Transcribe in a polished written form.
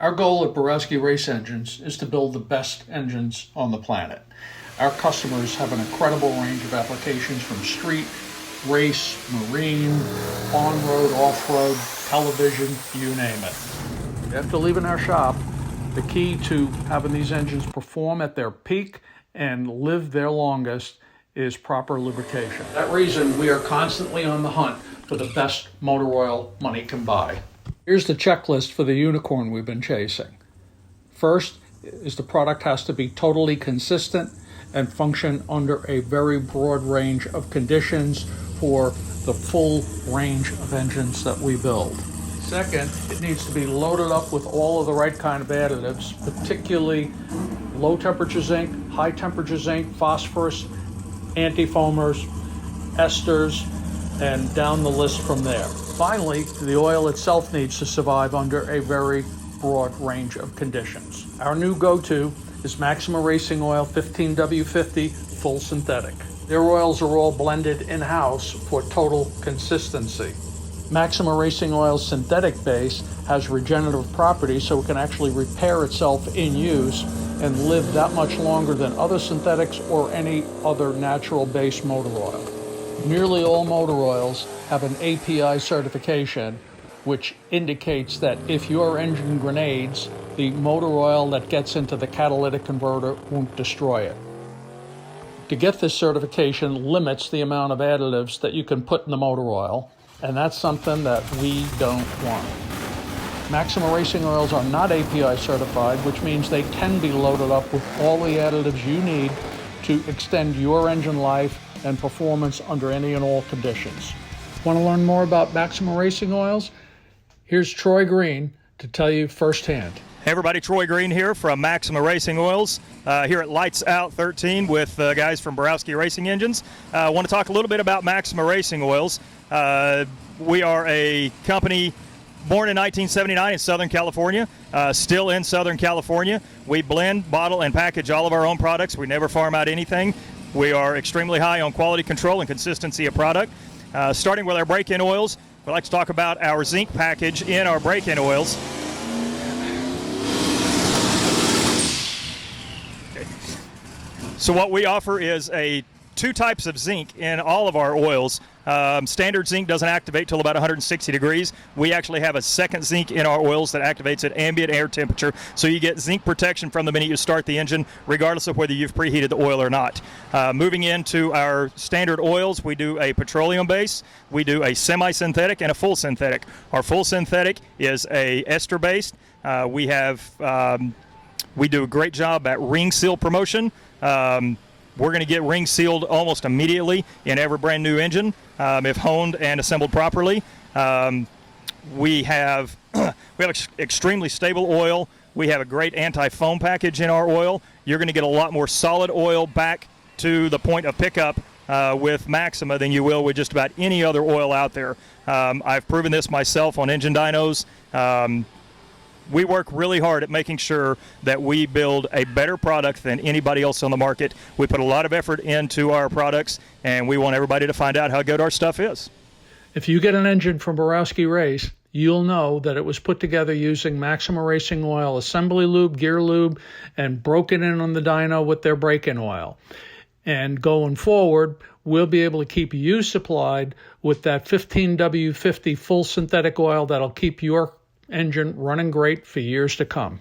Our goal at Borowski Race Engines is to build the best engines on the planet. Our customers have an incredible range of applications from street, race, marine, on-road, off-road, television, you name it. After leaving our shop, the key to having these engines perform at their peak and live their longest is proper lubrication. For that reason, we are constantly on the hunt for the best motor oil money can buy. Here's the checklist for the unicorn we've been chasing. First is the product has to be totally consistent and function under a very broad range of conditions for the full range of engines that we build. Second, it needs to be loaded up with all of the right kind of additives, particularly low temperature zinc, high temperature zinc, phosphorus, antifoamers, esters, and down the list from there. Finally, the oil itself needs to survive under a very broad range of conditions. Our new go-to is Maxima Racing Oil 15W-50 Full Synthetic. Their oils are all blended in-house for total consistency. Maxima Racing Oil's synthetic base has regenerative properties, so it can actually repair itself in use and live that much longer than other synthetics or any other natural-based motor oil. Nearly all motor oils have an API certification, which indicates that if your engine grenades, the motor oil that gets into the catalytic converter won't destroy it. To get this certification limits the amount of additives that you can put in the motor oil, and that's something that we don't want. Maxima Racing Oils are not API certified, which means they can be loaded up with all the additives you need to extend your engine life and performance under any and all conditions. Want to learn more about Maxima Racing Oils? Here's Troy Green to tell you firsthand. Hey everybody, Troy Green here from Maxima Racing Oils, here at Lights Out 13 with guys from Borowski Racing Engines. I want to talk a little bit about Maxima Racing Oils. We are a company born in 1979 in Southern California, still in Southern California. We blend, bottle, and package all of our own products. We never farm out anything. We are extremely high on quality control and consistency of product. Starting with our break-in oils, we'd like to talk about our zinc package in our break-in oils. Okay. So what we offer is two types of zinc in all of our oils. Standard zinc doesn't activate till about 160 degrees. We actually have a second zinc in our oils that activates at ambient air temperature, so you get zinc protection from the minute you start the engine, regardless of whether you've preheated the oil or not. Moving into our standard oils, we do a petroleum base, we do a semi-synthetic, and a full synthetic. Our full synthetic is a ester based. We do a great job at ring seal promotion. We're going to get ring sealed almost immediately in every brand new engine if honed and assembled properly. We have extremely stable oil. We have a great anti-foam package in our oil. You're going to get a lot more solid oil back to the point of pickup with Maxima than you will with just about any other oil out there. I've proven this myself on engine dynos. We work really hard at making sure that we build a better product than anybody else on the market. We put a lot of effort into our products, and we want everybody to find out how good our stuff is. If you get an engine from Borowski Race, you'll know that it was put together using Maxima Racing Oil assembly lube, gear lube, and broken in on the dyno with their break-in oil. And going forward, we'll be able to keep you supplied with that 15W-50 full synthetic oil that'll keep your engine running great for years to come.